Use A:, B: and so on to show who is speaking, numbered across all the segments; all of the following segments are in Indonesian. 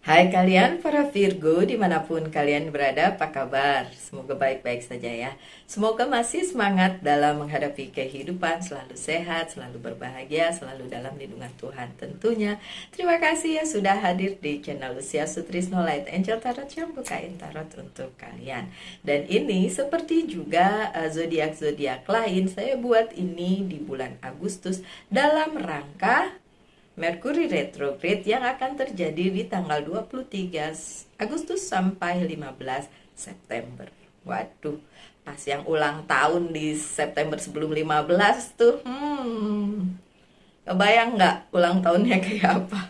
A: Hai kalian para Virgo dimanapun kalian berada, apa kabar? Semoga baik-baik saja ya. Semoga masih semangat dalam menghadapi kehidupan, selalu sehat, selalu berbahagia, selalu dalam lindungan Tuhan tentunya. Terima kasih ya sudah hadir di channel Lucia Sutrisno Light Angel Tarot yang bukain tarot untuk kalian. Dan ini seperti juga zodiak-zodiak lain, saya buat ini di bulan Agustus dalam rangka Merkuri retrograde yang akan terjadi di tanggal 23 Agustus sampai 15 September. Waduh, pas yang ulang tahun di September sebelum 15 tuh, kebayang nggak ulang tahunnya kayak apa?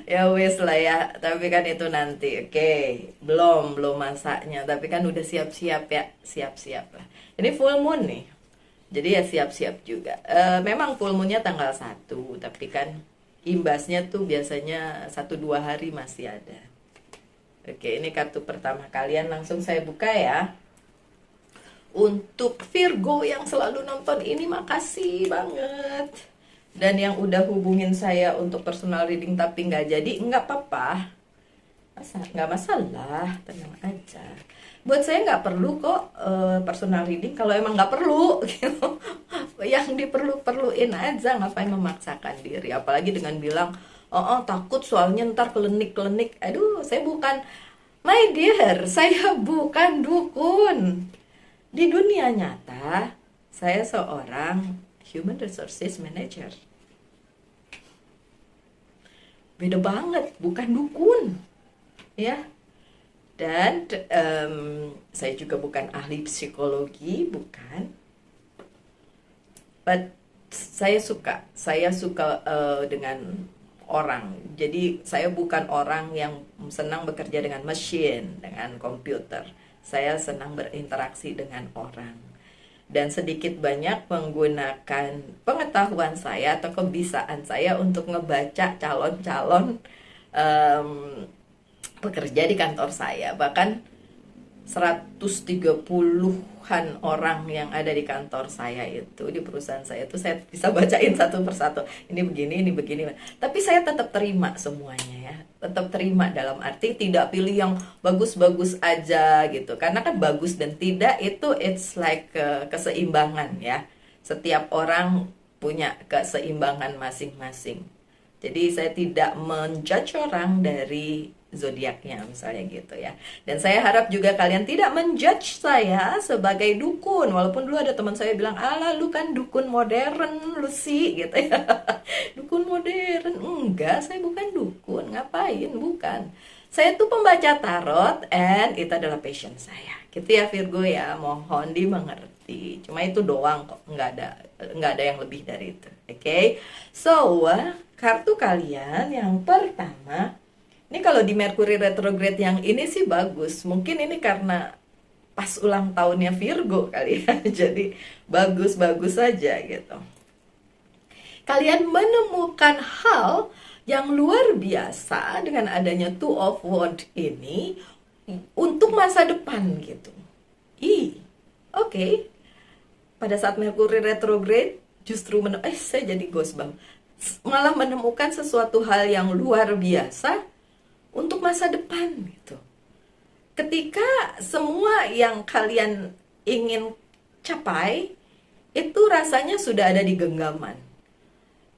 A: Ya wes lah ya, tapi kan itu nanti, oke, belum masaknya, tapi kan udah siap-siap ya, siap-siap lah. Ini full moon nih, jadi ya siap-siap juga. Memang full moonnya tanggal 1, tapi kan imbasnya tuh biasanya 1-2 hari masih ada. Oke, ini kartu pertama kalian, langsung saya buka ya. Untuk Virgo yang selalu nonton ini, makasih banget. Dan yang udah hubungin saya untuk personal reading tapi nggak jadi, nggak apa-apa. Nggak masalah, tenang aja. Buat saya nggak perlu kok personal reading kalau emang nggak perlu gitu. Yang diperluin aja, ngapain memaksakan diri, apalagi dengan bilang takut soalnya ntar klenik. Aduh, saya bukan, my dear, saya bukan dukun. Di dunia nyata saya seorang human resources manager. Beda banget, bukan dukun ya. Dan saya juga bukan ahli psikologi, bukan. But saya suka dengan orang. Jadi saya bukan orang yang senang bekerja dengan mesin, dengan komputer. Saya senang berinteraksi dengan orang. Dan sedikit banyak menggunakan pengetahuan saya atau kebiasaan saya untuk ngebaca calon-calon pekerja di kantor saya. Bahkan 130-an orang yang ada di kantor saya itu, di perusahaan saya itu, saya bisa bacain satu persatu. Ini begini. Tapi saya tetap terima semuanya ya. Tetap terima dalam arti tidak pilih yang bagus-bagus aja gitu. Karena kan bagus dan tidak itu it's like keseimbangan ya. Setiap orang punya keseimbangan masing-masing. Jadi saya tidak menjudge orang dari zodiaknya misalnya gitu ya. Dan saya harap juga kalian tidak menjudge saya sebagai dukun. Walaupun dulu ada teman saya bilang, "Alah, lu kan dukun modern, lu sih," gitu ya. Dukun modern. Enggak, saya bukan dukun. Ngapain? Bukan. Saya tuh pembaca tarot and itu adalah passion saya. Gitu ya Virgo ya, mohon dimengerti. Cuma itu doang kok, nggak ada yang lebih dari itu. Oke. So, kartu kalian yang pertama, ini kalau di Mercury retrograde yang ini sih bagus. Mungkin ini karena pas ulang tahunnya Virgo kali ya. Jadi bagus-bagus saja gitu. Kalian menemukan hal yang luar biasa dengan adanya Two of Wands ini untuk masa depan gitu. Oke. Pada saat Mercury retrograde justru saya jadi goosebumps. Malah menemukan sesuatu hal yang luar biasa untuk masa depan gitu. Ketika semua yang kalian ingin capai itu rasanya sudah ada di genggaman.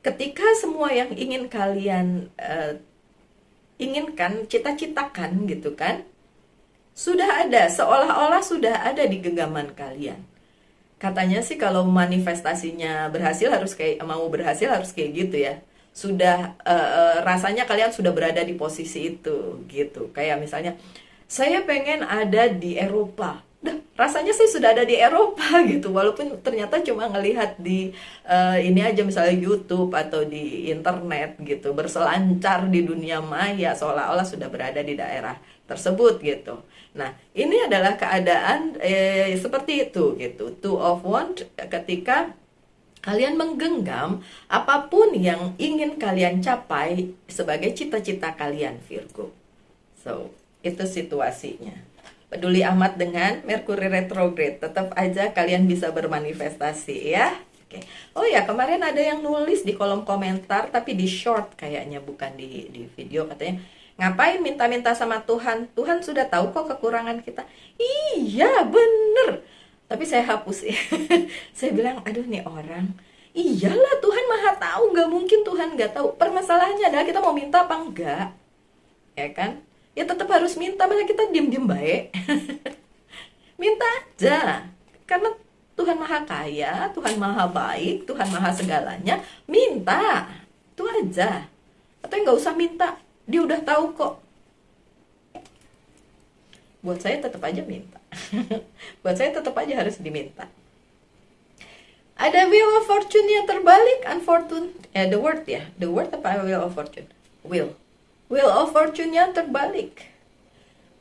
A: Ketika semua yang ingin kalian inginkan, cita-citakan gitu kan, sudah ada, seolah-olah sudah ada di genggaman kalian. Katanya sih kalau manifestasinya berhasil harus kayak gitu ya. Sudah rasanya kalian sudah berada di posisi itu gitu. Kayak misalnya saya pengen ada di Eropa. Rasanya sih sudah ada di Eropa gitu. Walaupun ternyata cuma ngelihat di ini aja misalnya YouTube atau di internet gitu, berselancar di dunia maya seolah-olah sudah berada di daerah tersebut gitu. Nah, ini adalah keadaan seperti itu gitu. Two of Wands ketika kalian menggenggam apapun yang ingin kalian capai sebagai cita-cita kalian Virgo. So, itu situasinya. Peduli amat dengan Mercury retrograde, tetap aja kalian bisa bermanifestasi ya. Oke. Oh ya, kemarin ada yang nulis di kolom komentar tapi di short kayaknya, bukan di video, katanya Ngapain minta-minta sama Tuhan? Tuhan sudah tahu kok kekurangan kita. Iya, bener. Tapi saya hapus ya. Saya bilang, aduh nih orang. Iyalah Tuhan maha tahu, nggak mungkin Tuhan nggak tahu. Permasalahannya adalah kita mau minta apa enggak, ya kan? Ya tetap harus minta, masa kita diem-diem baik. Minta aja, karena Tuhan maha kaya, Tuhan maha baik, Tuhan maha segalanya. Minta, itu aja. Atau nggak usah minta, dia udah tahu kok. Buat saya tetap aja minta. Buat saya tetap aja harus diminta. Ada wheel of fortune yang terbalik, unfortunate. The word apa wheel of fortune? Wheel of fortune yang terbalik.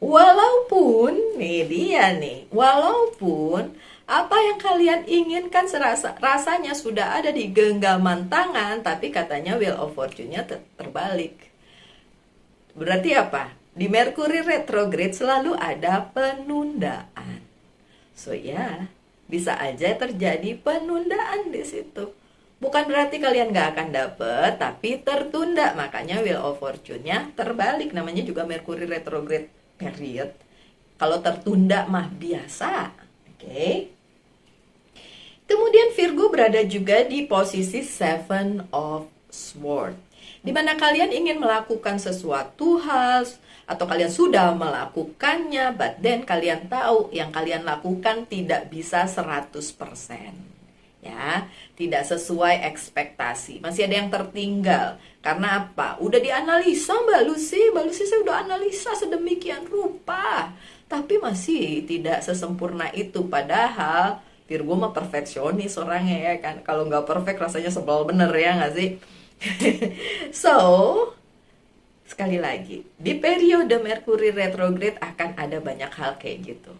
A: Walaupun, nih dia nih, walaupun apa yang kalian inginkan rasanya sudah ada di genggaman tangan, tapi katanya wheel of fortune-nya terbalik. Berarti apa? Di Mercury retrograde selalu ada penundaan. So ya, bisa aja terjadi penundaan di situ. Bukan berarti kalian nggak akan dapet, tapi tertunda. Makanya wheel of fortune-nya terbalik. Namanya juga Mercury retrograde period. Kalau tertunda mah biasa. Oke. Kemudian Virgo berada juga di posisi Seven of Swords, di mana kalian ingin melakukan sesuatu hal, atau kalian sudah melakukannya, but then kalian tahu yang kalian lakukan tidak bisa 100%. Ya, tidak sesuai ekspektasi. Masih ada yang tertinggal. Karena apa? Udah dianalisa Mbak Lucy saya udah analisa sedemikian rupa. Tapi masih tidak sesempurna itu. Padahal Virgo mah perfeksionis orangnya ya kan. Kalau nggak perfect rasanya sebel bener ya nggak sih? So, sekali lagi, di periode Mercury retrograde akan ada banyak hal kayak gitu,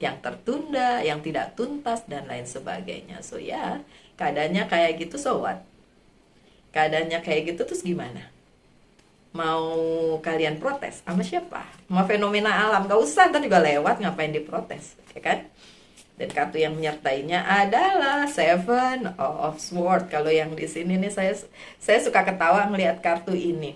A: yang tertunda, yang tidak tuntas, dan lain sebagainya. So ya, keadaannya kayak gitu, so what? Keadaannya kayak gitu, terus gimana? Mau kalian protes? Sama siapa? Sama fenomena alam? Gak usah, ntar juga lewat, ngapain diprotes, ya kan? Dan kartu yang menyertainya adalah Seven of Swords. Kalau yang di sini nih, saya suka ketawa ngelihat kartu ini.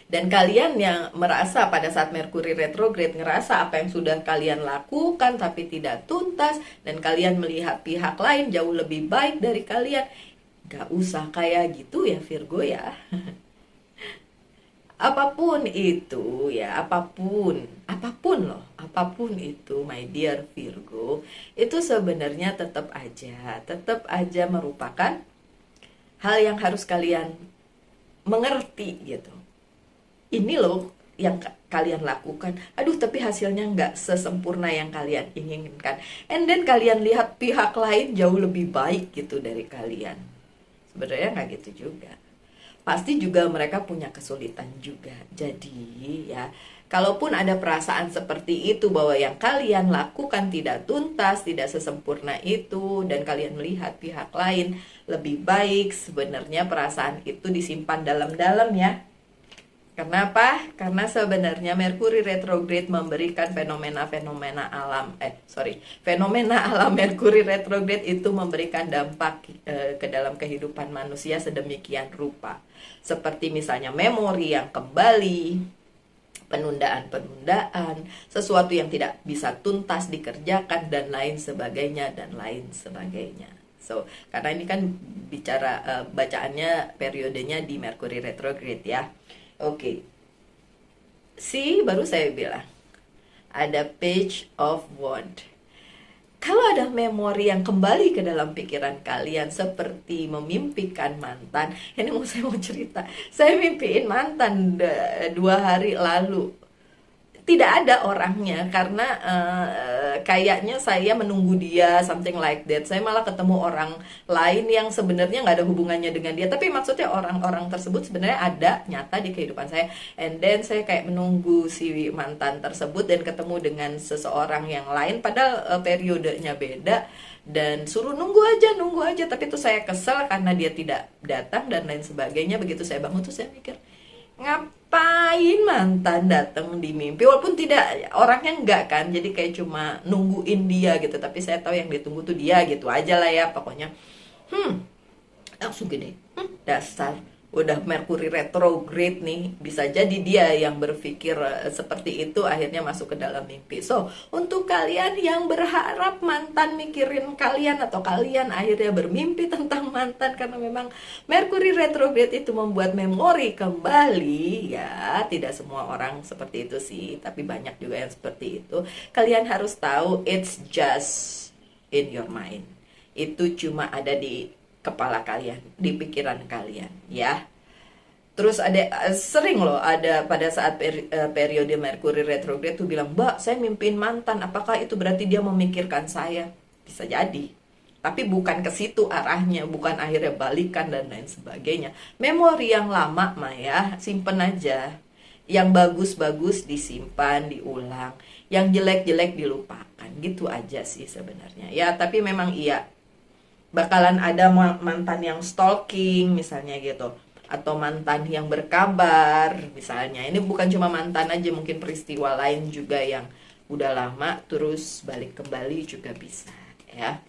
A: Dan kalian yang merasa pada saat Mercury retrograde, ngerasa apa yang sudah kalian lakukan tapi tidak tuntas, dan kalian melihat pihak lain jauh lebih baik dari kalian, gak usah kayak gitu ya Virgo ya. Apapun itu ya, apapun itu my dear Virgo, itu sebenarnya tetap aja merupakan hal yang harus kalian mengerti gitu. Ini loh yang kalian lakukan, aduh tapi hasilnya nggak sesempurna yang kalian inginkan, and then kalian lihat pihak lain jauh lebih baik gitu dari kalian. Sebenarnya nggak gitu juga, pasti juga mereka punya kesulitan juga. Jadi ya, kalaupun ada perasaan seperti itu bahwa yang kalian lakukan tidak tuntas, tidak sesempurna itu, dan kalian melihat pihak lain lebih baik, sebenarnya perasaan itu disimpan dalam-dalam ya. Kenapa? Karena sebenarnya Mercury retrograde memberikan fenomena alam Mercury retrograde itu memberikan dampak ke dalam kehidupan manusia sedemikian rupa. Seperti misalnya memori yang kembali, penundaan, sesuatu yang tidak bisa tuntas dikerjakan, dan lain sebagainya. So, karena ini kan bicara bacaannya periodenya di Mercury retrograde ya. Oke. Baru saya bilang ada Page of Wands. Kalau ada memori yang kembali ke dalam pikiran kalian seperti memimpikan mantan, ini saya mau cerita. Saya mimpiin mantan 2 hari lalu. Tidak ada orangnya karena kayaknya saya menunggu dia, something like that. Saya malah ketemu orang lain yang sebenarnya nggak ada hubungannya dengan dia, tapi maksudnya orang-orang tersebut sebenarnya ada nyata di kehidupan saya. And then saya kayak menunggu si mantan tersebut dan ketemu dengan seseorang yang lain, padahal periodenya beda, dan suruh nunggu aja. Tapi itu saya kesel karena dia tidak datang dan lain sebagainya. Begitu saya bangun tuh saya mikir, ngapain mantan datang di mimpi, walaupun tidak orangnya enggak kan, jadi kayak cuma nungguin dia gitu, tapi saya tahu yang ditunggu tuh dia gitu aja lah ya pokoknya. Langsung gede, dasar udah Merkuri retrograde nih, bisa jadi dia yang berpikir seperti itu akhirnya masuk ke dalam mimpi. So, untuk kalian yang berharap mantan mikirin kalian atau kalian akhirnya bermimpi tentang mantan karena memang Merkuri retrograde itu membuat memori kembali, ya tidak semua orang seperti itu sih, tapi banyak juga yang seperti itu. Kalian harus tahu it's just in your mind. Itu cuma ada di kepala kalian, di pikiran kalian, ya. Terus ada sering loh ada pada saat periode Merkuri retrograde tuh bilang, "Mbak, saya mimpin mantan, apakah itu berarti dia memikirkan saya?" Bisa jadi. Tapi bukan ke situ arahnya, bukan akhirnya balikan dan lain sebagainya. Memori yang lama mah ya, simpen aja. Yang bagus-bagus disimpan, diulang. Yang jelek-jelek dilupakan. Gitu aja sih sebenarnya. Ya, tapi memang iya, bakalan ada mantan yang stalking misalnya gitu, atau mantan yang berkabar misalnya. Ini bukan cuma mantan aja, mungkin peristiwa lain juga yang udah lama terus balik kembali juga bisa, ya.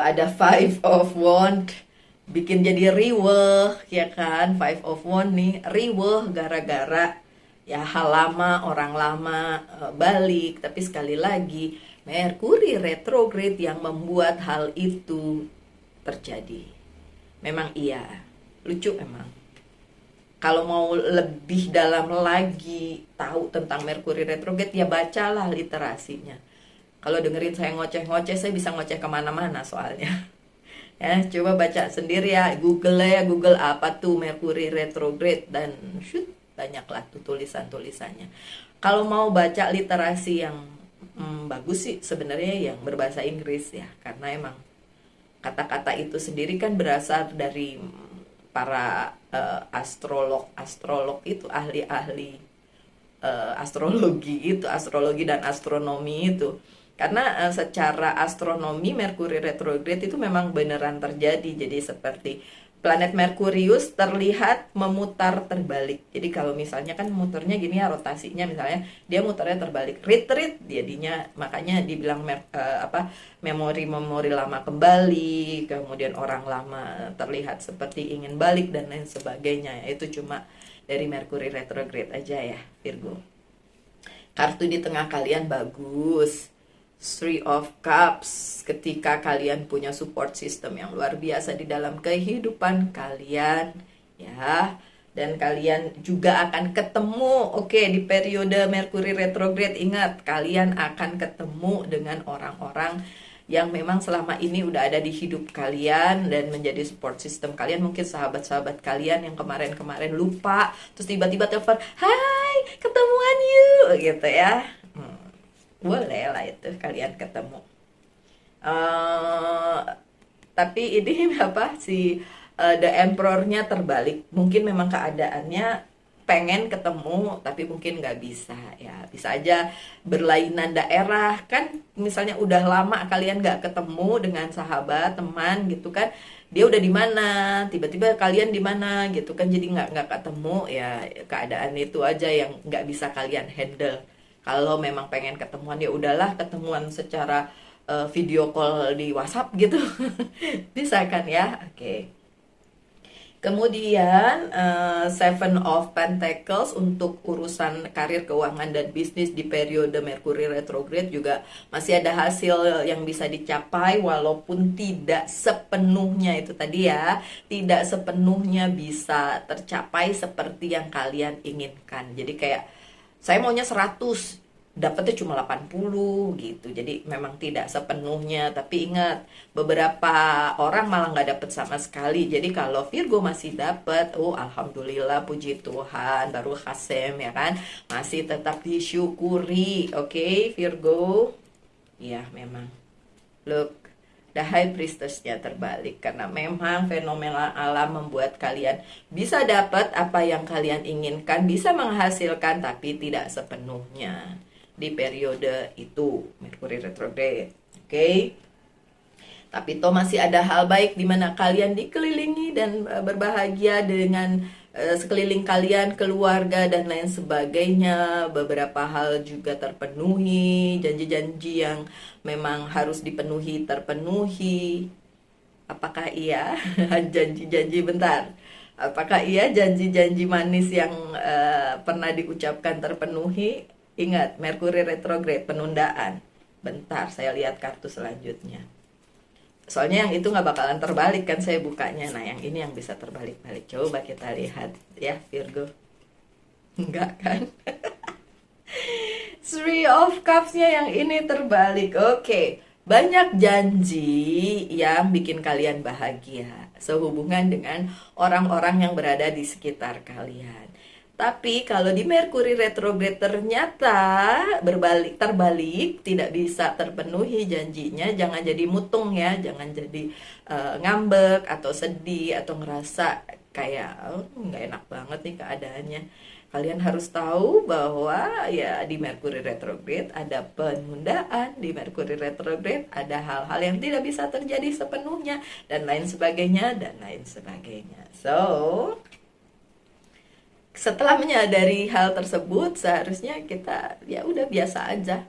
A: Ada Five of Wand bikin jadi riweh, ya kan. Five of Wand nih riweh gara-gara ya hal lama, orang lama balik. Tapi sekali lagi Merkuri retrograde yang membuat hal itu terjadi. Memang iya, lucu emang. Kalau mau lebih dalam lagi tahu tentang Merkuri retrograde, ya bacalah literasinya. Kalau dengerin saya ngoceh-ngoceh, saya bisa ngoceh kemana-mana soalnya. Ya, coba baca sendiri ya, Google ya, Google apa tuh Merkuri retrograde, dan shoot, banyaklah tuh tulisan-tulisannya. Kalau mau baca literasi yang bagus sih sebenarnya yang berbahasa Inggris ya, karena emang kata-kata itu sendiri kan berasal dari para astrolog itu, ahli-ahli astrologi dan astronomi itu. Karena secara astronomi Merkuri retrograde itu memang beneran terjadi. Jadi seperti planet Merkurius terlihat memutar terbalik. Jadi kalau misalnya kan muternya gini ya, rotasinya misalnya dia muternya terbalik, retreat jadinya, makanya dibilang memori-memori lama kembali, kemudian orang lama terlihat seperti ingin balik dan lain sebagainya. Itu cuma dari Merkuri retrograde aja ya, Virgo. Kartu di tengah kalian bagus. Three of Cups, ketika kalian punya support system yang luar biasa di dalam kehidupan kalian, ya, dan kalian juga akan ketemu, di periode Merkuri retrograde, ingat, kalian akan ketemu dengan orang-orang yang memang selama ini udah ada di hidup kalian dan menjadi support system kalian. Mungkin sahabat-sahabat kalian yang kemarin-kemarin lupa, terus tiba-tiba telepon, "Hai, ketemuan yuk," gitu ya. Boleh lah itu kalian ketemu. Tapi ini The Emperor-nya terbalik. Mungkin memang keadaannya pengen ketemu tapi mungkin nggak bisa, ya. Bisa aja berlainan daerah kan. Misalnya udah lama kalian nggak ketemu dengan sahabat, teman gitu kan. Dia udah di mana, tiba-tiba kalian di mana gitu kan. Jadi nggak ketemu, ya keadaan itu aja yang nggak bisa kalian handle. Kalau memang pengen ketemuan, ya udahlah ketemuan secara video call di WhatsApp gitu. Bisa kan ya? Oke. Kemudian Seven of Pentacles untuk urusan karir, keuangan, dan bisnis di periode Merkuri retrograde juga masih ada hasil yang bisa dicapai walaupun tidak sepenuhnya, itu tadi ya, tidak sepenuhnya bisa tercapai seperti yang kalian inginkan. Jadi kayak saya maunya 100, dapetnya cuma 80 gitu. Jadi memang tidak sepenuhnya. Tapi ingat, beberapa orang malah nggak dapet sama sekali. Jadi kalau Virgo masih dapet, alhamdulillah, puji Tuhan, baru khasem ya kan, masih tetap disyukuri. Oke, Virgo. Ya memang, look, The High Priestess-nya terbalik karena memang fenomena alam membuat kalian bisa dapat apa yang kalian inginkan, bisa menghasilkan, tapi tidak sepenuhnya di periode itu Merkuri retrograde. Oke. Tapi toh masih ada hal baik di mana kalian dikelilingi dan berbahagia dengan sekeliling kalian, keluarga, dan lain sebagainya. Beberapa hal juga terpenuhi, janji-janji yang memang harus dipenuhi terpenuhi. Apakah iya janji-janji bentar? Apakah iya janji-janji manis yang pernah diucapkan terpenuhi? Ingat, Merkuri retrograde, penundaan. Bentar, saya lihat kartu selanjutnya. Soalnya yang itu nggak bakalan terbalik kan saya bukanya. Nah, yang ini yang bisa terbalik-balik. Coba kita lihat ya, Virgo. Enggak kan? Three of Cups-nya yang ini terbalik. Oke. Banyak janji yang bikin kalian bahagia sehubungan dengan orang-orang yang berada di sekitar kalian. Tapi kalau di Merkuri retrograde ternyata terbalik, tidak bisa terpenuhi janjinya, jangan jadi mutung ya, jangan jadi ngambek atau sedih atau ngerasa kayak nggak enak banget nih keadaannya. Kalian harus tahu bahwa ya di Merkuri retrograde ada penundaan, di Merkuri retrograde ada hal-hal yang tidak bisa terjadi sepenuhnya dan lain sebagainya dan lain sebagainya. So, setelah menyadari hal tersebut seharusnya kita ya udah biasa aja.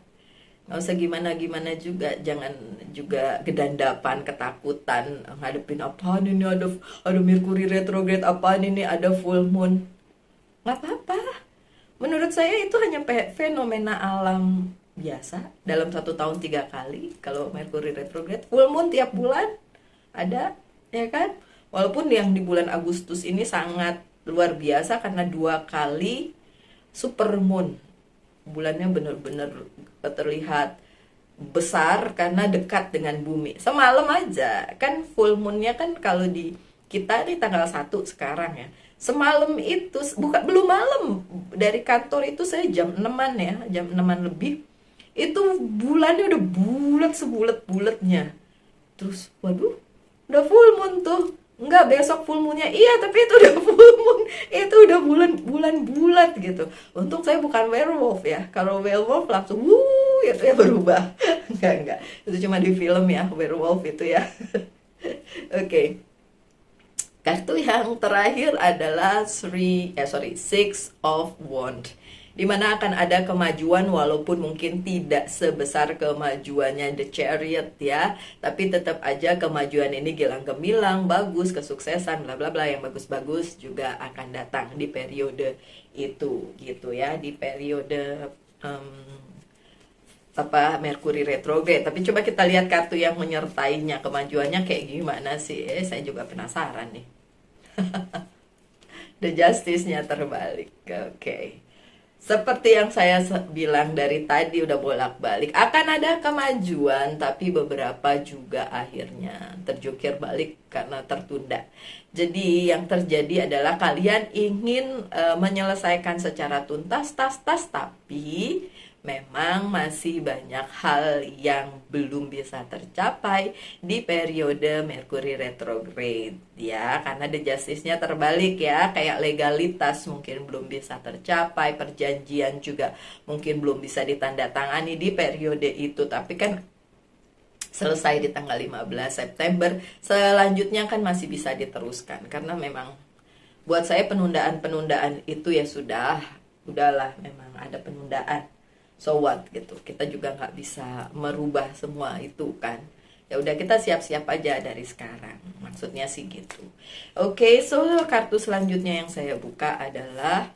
A: Nggak usah gimana-gimana juga, jangan juga gedandapan, ketakutan ngadepin apaan ini, ada Merkuri retrograde, apaan ini, ada full moon. Nggak apa-apa. Menurut saya itu hanya fenomena alam biasa. Dalam 1 tahun 3 kali. Kalau Merkuri retrograde, full moon tiap bulan ada, ya kan? Walaupun yang di bulan Agustus ini sangat luar biasa karena 2 kali super moon. Bulannya benar-benar terlihat besar karena dekat dengan bumi. Semalam aja kan full moonnya kan kalau di kita di tanggal 1 sekarang ya. Semalam itu belum malam, dari kantor itu saya jam 6-an ya, jam 6-an lebih. Itu bulannya udah bulat sebulat-bulatnya. Terus waduh, udah full moon tuh. Enggak, besok full moonnya. Iya, tapi itu udah full moon. Itu udah bulan bulat gitu. Untung saya bukan werewolf ya. Kalau werewolf langsung itu ya berubah. Enggak. Itu cuma di film ya, werewolf itu ya. Oke. Kartu yang terakhir adalah Six of Wands, dimana akan ada kemajuan walaupun mungkin tidak sebesar kemajuannya The Chariot ya, tapi tetap aja kemajuan ini gilang gemilang, bagus, kesuksesan, bla bla bla, yang bagus-bagus juga akan datang di periode itu gitu ya, di periode Merkuri retrograde. Tapi coba kita lihat kartu yang menyertainya, kemajuannya kayak gimana sih? Saya juga penasaran nih. The Justice-nya terbalik. Oke. Seperti yang saya bilang dari tadi udah bolak-balik, akan ada kemajuan tapi beberapa juga akhirnya terjungkir balik karena tertunda. Jadi yang terjadi adalah kalian ingin menyelesaikan secara tuntas tapi memang masih banyak hal yang belum bisa tercapai di periode Merkuri retrograde ya, karena The Justice-nya terbalik ya, kayak legalitas mungkin belum bisa tercapai, perjanjian juga mungkin belum bisa ditandatangani di periode itu, tapi kan selesai di tanggal 15 September, selanjutnya kan masih bisa diteruskan, karena memang buat saya penundaan itu ya udahlah, memang ada penundaan. So what gitu, kita juga nggak bisa merubah semua itu kan. Ya udah, kita siap-siap aja dari sekarang, maksudnya sih gitu. Oke, so kartu selanjutnya yang saya buka adalah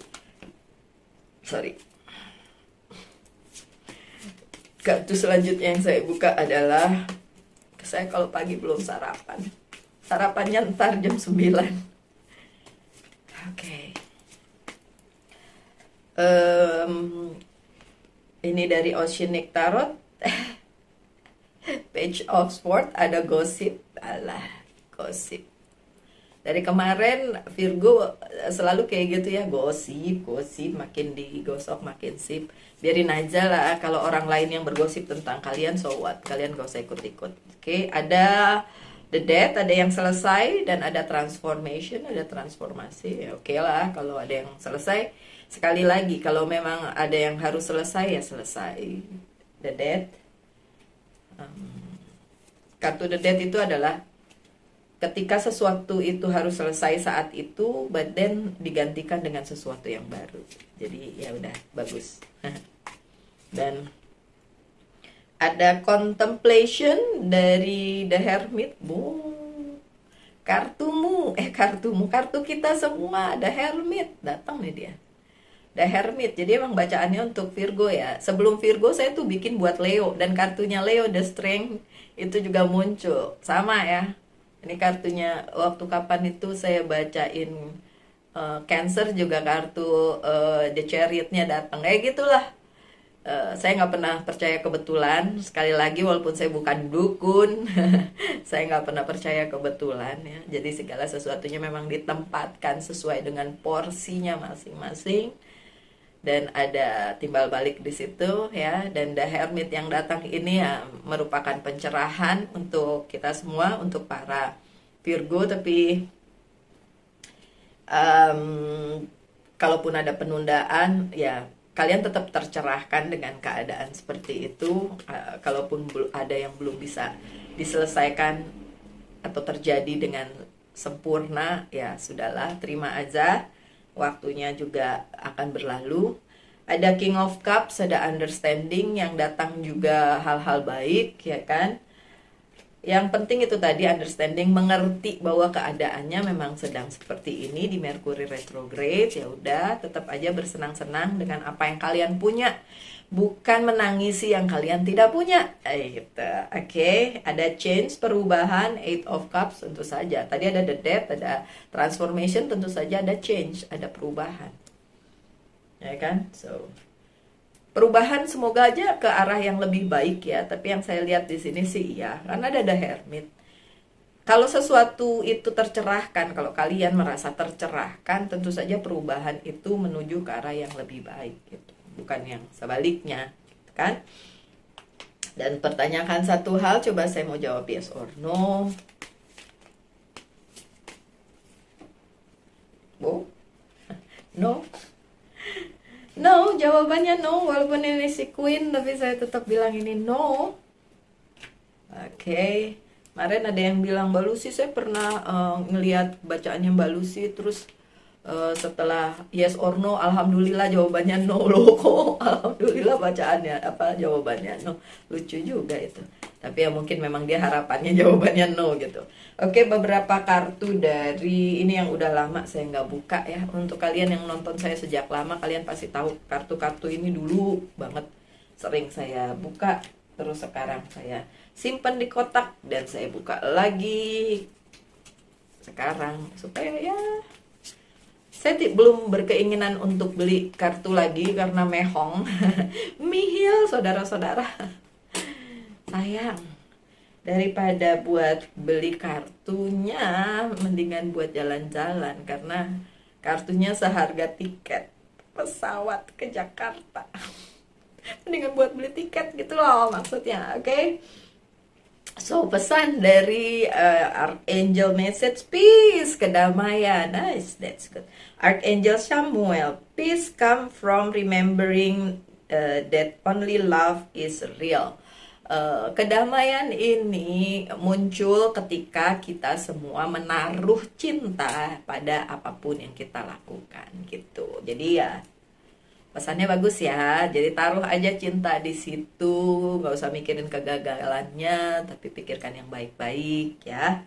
A: kartu selanjutnya yang saya buka adalah, saya kalau pagi belum sarapannya ntar jam 9. Oke. Ini dari Oceanic Tarot. Page of Swords, ada gosip. Gosip. Dari kemarin Virgo selalu kayak gitu ya, gosip, makin digosok makin sip. Biarin aja lah, kalau orang lain yang bergosip tentang kalian, so what? Kalian gak usah ikut-ikut. Oke, ada The Death, ada yang selesai, dan ada transformation, ada transformasi. Ya oke lah, kalau ada yang selesai. Sekali lagi, kalau memang ada yang harus selesai, ya selesai. The Death. Kartu The Death itu adalah ketika sesuatu itu harus selesai saat itu, but then digantikan dengan sesuatu yang baru. Jadi ya udah, bagus. Dan ada contemplation dari The Hermit. kartu kita semua. The Hermit, datang nih dia. The Hermit, jadi emang bacaannya untuk Virgo ya. Sebelum Virgo saya tuh bikin buat Leo, dan kartunya Leo, The Strength, itu juga muncul. Sama ya, ini kartunya waktu kapan itu saya bacain Cancer juga kartu The Chariot-nya datang. Kayak gitulah. Saya nggak pernah percaya kebetulan. Sekali lagi, walaupun saya bukan dukun, saya nggak pernah percaya kebetulan ya. Jadi segala sesuatunya memang ditempatkan sesuai dengan porsinya masing-masing, dan ada timbal balik di situ ya. Dan The Hermit yang datang ini ya merupakan pencerahan untuk kita semua, untuk para Virgo. Tapi kalaupun ada penundaan ya, kalian tetap tercerahkan dengan keadaan seperti itu. Kalaupun ada yang belum bisa diselesaikan atau terjadi dengan sempurna, ya sudahlah, terima aja. Waktunya juga akan berlalu. Ada King of Cups, ada understanding yang datang juga hal-hal baik, ya kan? Yang penting itu tadi, understanding, mengerti bahwa keadaannya memang sedang seperti ini di Mercury retrograde. Ya udah, tetap aja bersenang-senang dengan apa yang kalian punya, bukan menangisi yang kalian tidak punya. Gitu. Oke, ada change, perubahan, Eight of Cups tentu saja. Tadi ada the death, ada transformation, tentu saja ada change, ada perubahan. Ya kan? So, perubahan semoga aja ke arah yang lebih baik ya. Tapi yang saya lihat di sini sih iya, karena ada The Hermit. Kalau sesuatu itu tercerahkan, kalau kalian merasa tercerahkan, tentu saja perubahan itu menuju ke arah yang lebih baik gitu. Bukan yang sebaliknya, gitu kan? Dan pertanyakan satu hal, coba saya mau jawab yes or no. No. No, jawabannya no. Walaupun ini si Queen, tapi saya tetap bilang ini no. Oke. Kemarin ada yang bilang, Mbak Lucy, saya pernah ngelihat bacaannya Mbak Lucy, terus setelah yes or no, alhamdulillah jawabannya no. Loh, kok alhamdulillah bacaannya jawabannya no. Lucu juga itu. Tapi ya mungkin memang dia harapannya jawabannya no gitu. Oke, beberapa kartu dari ini yang udah lama saya nggak buka ya. Untuk kalian yang nonton saya sejak lama, kalian pasti tahu kartu-kartu ini dulu banget sering saya buka. Terus sekarang saya simpan di kotak dan saya buka lagi sekarang supaya ya, saya belum berkeinginan untuk beli kartu lagi karena mehong. Mihil saudara-saudara. Sayang, daripada buat beli kartunya, mendingan buat jalan-jalan, karena kartunya seharga tiket pesawat ke Jakarta. Mendingan buat beli tiket gitu loh maksudnya, oke? So, pesan dari Archangel message, peace, kedamaian. Nice, that's good. Archangel Samuel, peace come from remembering that only love is real. Kedamaian ini muncul ketika kita semua menaruh cinta pada apapun yang kita lakukan gitu. Jadi ya pesannya bagus ya. Jadi taruh aja cinta di situ, nggak usah mikirin kegagalannya, tapi pikirkan yang baik-baik ya.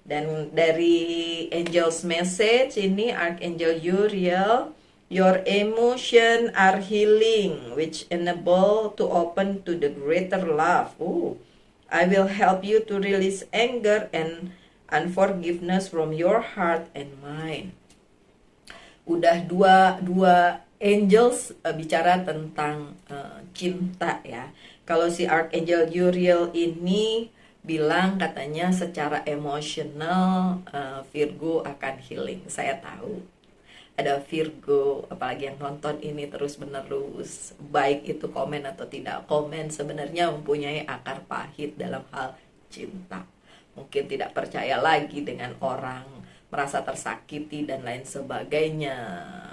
A: Dan dari Angel's Message ini, Archangel Uriel, your emotion are healing, which enable to open to the greater love. I will help you to release anger and unforgiveness from your heart and mind. Udah dua angels bicara tentang cinta ya. Kalau si Archangel Uriel ini bilang katanya secara emosional Virgo akan healing. Saya tahu ada Virgo, apalagi yang nonton ini terus menerus, baik itu komen atau tidak komen, sebenarnya mempunyai akar pahit dalam hal cinta. Mungkin tidak percaya lagi dengan orang, merasa tersakiti dan lain sebagainya.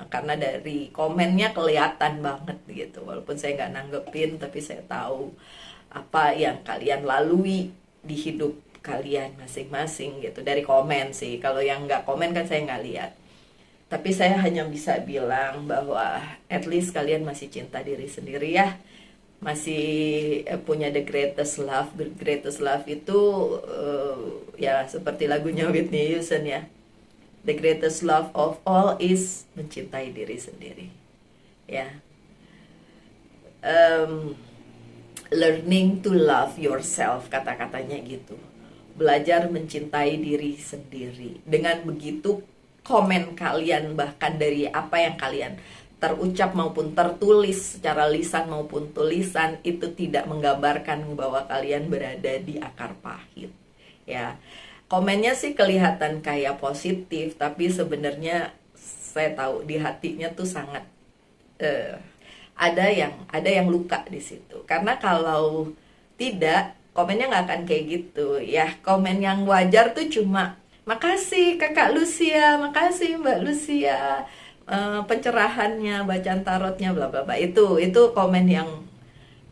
A: Karena dari komennya kelihatan banget gitu. Walaupun saya nggak nanggepin, tapi saya tahu apa yang kalian lalui di hidup kalian masing-masing gitu. Dari komen sih, kalau yang nggak komen kan saya nggak lihat. Tapi saya hanya bisa bilang bahwa at least kalian masih cinta diri sendiri ya. masih punya the greatest love. The greatest love itu ya seperti lagunya Whitney Houston ya. The greatest love of all is mencintai diri sendiri. Ya. Learning to love yourself, kata-katanya gitu. Belajar mencintai diri sendiri. Dengan begitu komen kalian, bahkan dari apa yang kalian terucap maupun tertulis secara lisan maupun tulisan, itu tidak menggambarkan bahwa kalian berada di akar pahit. Ya, komennya sih kelihatan kayak positif, tapi sebenarnya saya tahu di hatinya tuh sangat ada yang luka di situ. Karena kalau tidak, komennya nggak akan kayak gitu. Ya, komen yang wajar tuh cuma makasih Kakak Lucia, makasih Mbak Lucia, pencerahannya, bacaan tarotnya, bla bla bla. Itu komen yang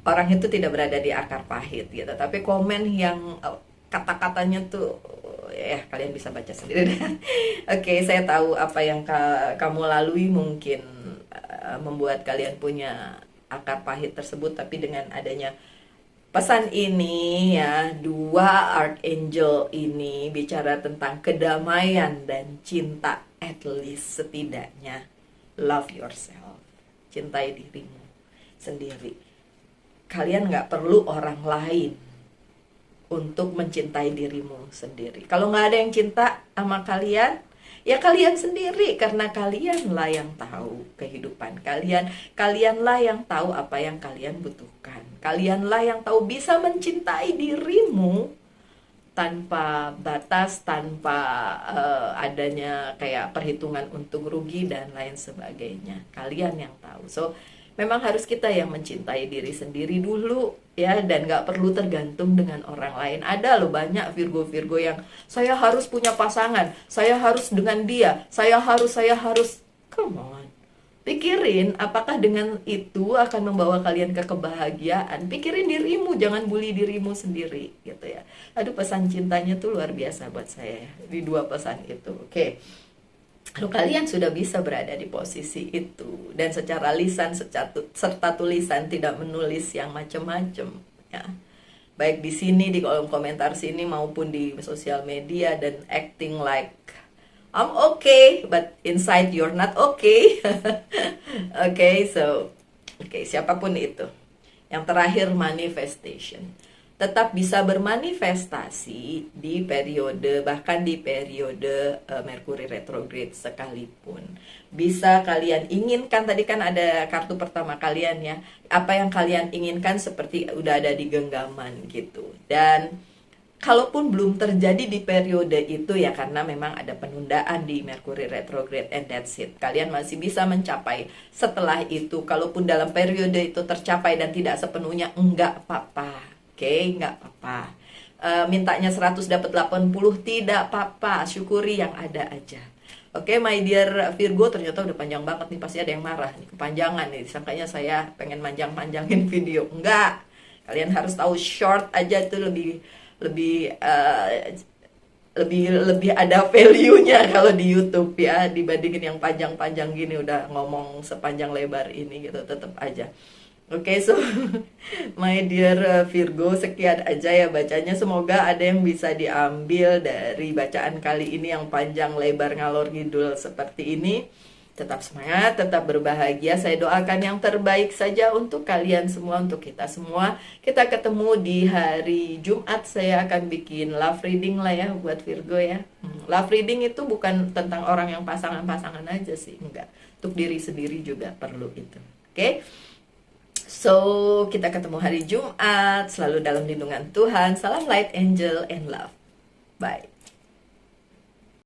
A: orang itu tidak berada di akar pahit gitu. Tapi komen yang kata-katanya tuh ya kalian bisa baca sendiri. Oke, saya tahu apa yang kamu lalui mungkin membuat kalian punya akar pahit tersebut, tapi dengan adanya pesan ini ya, dua archangel ini bicara tentang kedamaian dan cinta. At least setidaknya love yourself, cintai dirimu sendiri. Kalian nggak perlu orang lain untuk mencintai dirimu sendiri. Kalau nggak ada yang cinta sama kalian, ya kalian sendiri, karena kalianlah yang tahu kehidupan kalian. Kalianlah yang tahu apa yang kalian butuhkan. Kalianlah yang tahu bisa mencintai dirimu tanpa batas, tanpa adanya kayak perhitungan untung rugi dan lain sebagainya. Kalian yang tahu. So, memang harus kita yang mencintai diri sendiri dulu ya, dan gak perlu tergantung dengan orang lain. Ada loh banyak Virgo-Virgo yang saya harus punya pasangan, saya harus dengan dia, saya harus. Come on. Pikirin apakah dengan itu akan membawa kalian ke kebahagiaan. Pikirin dirimu, jangan bully dirimu sendiri gitu ya. Aduh, pesan cintanya tuh luar biasa buat saya di dua pesan itu. Oke. Kalau kalian sudah bisa berada di posisi itu dan secara lisan serta tulisan tidak menulis yang macam-macam ya, baik di sini di kolom komentar sini maupun di sosial media, dan acting like I'm okay but inside you're not okay. Okay, siapapun itu. Yang terakhir, manifestation. Tetap bisa bermanifestasi di periode, bahkan di periode Mercury retrograde sekalipun. Bisa kalian inginkan, tadi kan ada kartu pertama kalian ya, apa yang kalian inginkan seperti udah ada di genggaman gitu. Dan kalaupun belum terjadi di periode itu ya, karena memang ada penundaan di Mercury retrograde, and that's it. Kalian masih bisa mencapai setelah itu. Kalaupun dalam periode itu tercapai dan tidak sepenuhnya, enggak apa-apa. Oke, enggak apa-apa. Mintanya 100 dapat 80, tidak apa-apa. Syukuri yang ada aja. Oke, my dear Virgo, ternyata udah panjang banget nih. Pasti ada yang marah nih, kepanjangan nih. Disangkanya saya pengen manjang-manjangin video. Enggak. Kalian harus tahu short aja tuh lebih ada value-nya kalau di YouTube ya, dibandingin yang panjang-panjang gini udah ngomong sepanjang lebar ini gitu, tetap aja. Oke, so my dear Virgo, sekian aja ya bacanya. Semoga ada yang bisa diambil dari bacaan kali ini yang panjang lebar ngalor ngidul seperti ini. Tetap semangat, tetap berbahagia. Saya doakan yang terbaik saja untuk kalian semua, untuk kita semua. Kita ketemu di hari Jumat. Saya akan bikin love reading lah ya buat Virgo ya. Love reading itu bukan tentang orang yang pasangan-pasangan aja sih, enggak. Untuk diri sendiri juga perlu itu. Oke? So, kita ketemu hari Jumat. Selalu dalam lindungan Tuhan. Salam light, angel, and love. Bye.